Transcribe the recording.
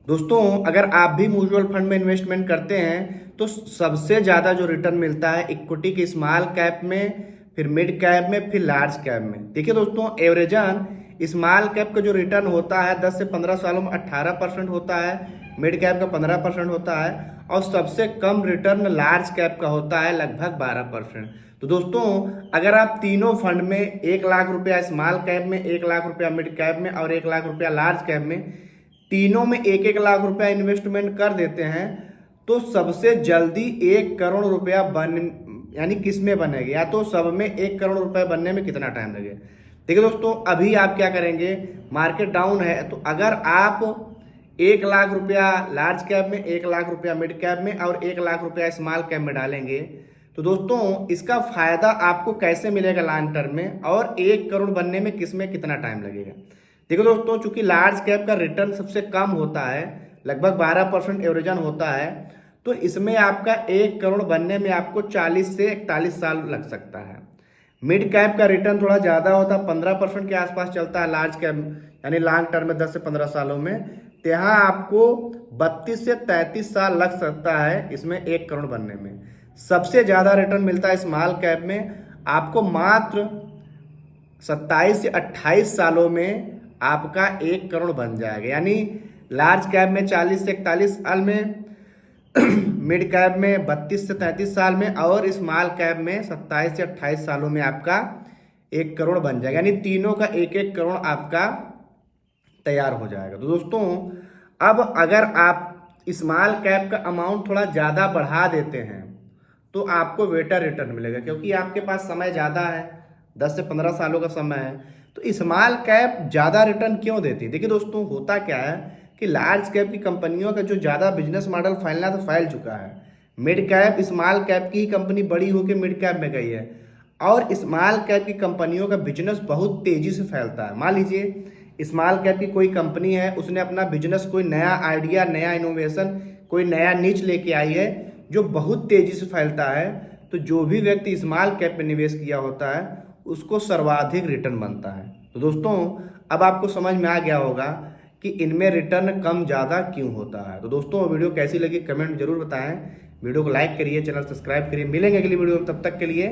दोस्तों, अगर आप भी म्यूचुअल फंड में इन्वेस्टमेंट करते हैं तो सबसे ज़्यादा जो रिटर्न मिलता है इक्विटी के स्मॉल कैप में, फिर मिड कैप में, फिर लार्ज कैप में। देखिए दोस्तों, एवरेजन स्मॉल कैप का जो रिटर्न होता है 10 से 15 सालों में 18% होता है, मिड कैप का 15% होता है और सबसे कम रिटर्न लार्ज कैप का होता है लगभग 12%। तो दोस्तों, अगर आप तीनों फंड में 1 लाख रुपया स्मॉल कैप में, 1 लाख रुपया मिड कैप में और 1 लाख रुपया लार्ज कैप में, तीनों में 1 1 लाख रुपया इन्वेस्टमेंट कर देते हैं तो सबसे जल्दी 1 करोड़ रुपया यानी किस में बनेगा, या तो सब में 1 करोड़ रुपया बनने में कितना टाइम लगेगा। देखिए दोस्तों, अभी आप क्या करेंगे, मार्केट डाउन है तो अगर आप 1 लाख रुपया लार्ज कैप में, 1 लाख रुपया मिड कैप में और 1 लाख रुपया स्मॉल कैप में डालेंगे तो दोस्तों इसका फायदा आपको कैसे मिलेगा लॉन्ग टर्म में, और 1 करोड़ बनने में किस में कितना टाइम लगेगा। देखो दोस्तों, चूंकि लार्ज कैप का रिटर्न सबसे कम होता है, लगभग 12% एवरेजन होता है, तो इसमें आपका 1 करोड़ बनने में आपको 40 से 41 साल लग सकता है। मिड कैप का रिटर्न थोड़ा ज़्यादा होता है, 15% के आसपास चलता है लार्ज कैप, यानी लॉन्ग टर्म में 10 से 15 सालों में, तो यहाँ आपको 32 से 33 साल लग सकता है इसमें 1 करोड़ बनने में। सबसे ज़्यादा रिटर्न मिलता है स्मॉल कैप में, आपको मात्र 27 से 28 सालों में आपका 1 करोड़ बन जाएगा। यानी लार्ज कैप में 40 से 41 साल में, मिड कैप में 32 से 33 साल में और स्मॉल कैप में 27 से 28 सालों में आपका 1 करोड़ बन जाएगा। यानी तीनों का 1 1 करोड़ आपका तैयार हो जाएगा। तो दोस्तों, अब अगर आप स्मॉल कैप का अमाउंट थोड़ा ज़्यादा बढ़ा देते हैं तो आपको बेटर रिटर्न मिलेगा, क्योंकि आपके पास समय ज़्यादा है, 10 से 15 सालों का समय है। तो स्मॉल कैप ज़्यादा रिटर्न क्यों देती है? देखिए दोस्तों, होता क्या है कि लार्ज कैप की कंपनियों का जो ज़्यादा बिजनेस मॉडल फैलना तो फैल चुका है। मिड कैप स्मॉल कैप की ही कंपनी बड़ी होकर मिड कैप में गई है, और स्मॉल कैप की कंपनियों का बिजनेस बहुत तेज़ी से फैलता है। मान लीजिए स्मॉल कैप की कोई कंपनी है, उसने अपना बिजनेस कोई नया आइडिया, नया इनोवेशन, कोई नया निच लेके आई है जो बहुत तेज़ी से फैलता है, तो जो भी व्यक्ति स्मॉल कैप में निवेश किया होता है उसको सर्वाधिक रिटर्न बनता है। तो दोस्तों, अब आपको समझ में आ गया होगा कि इनमें रिटर्न कम ज़्यादा क्यों होता है। तो दोस्तों, वीडियो कैसी लगी कमेंट में जरूर बताएं, वीडियो को लाइक करिए, चैनल सब्सक्राइब करिए। मिलेंगे अगली वीडियो में, तब तक के लिए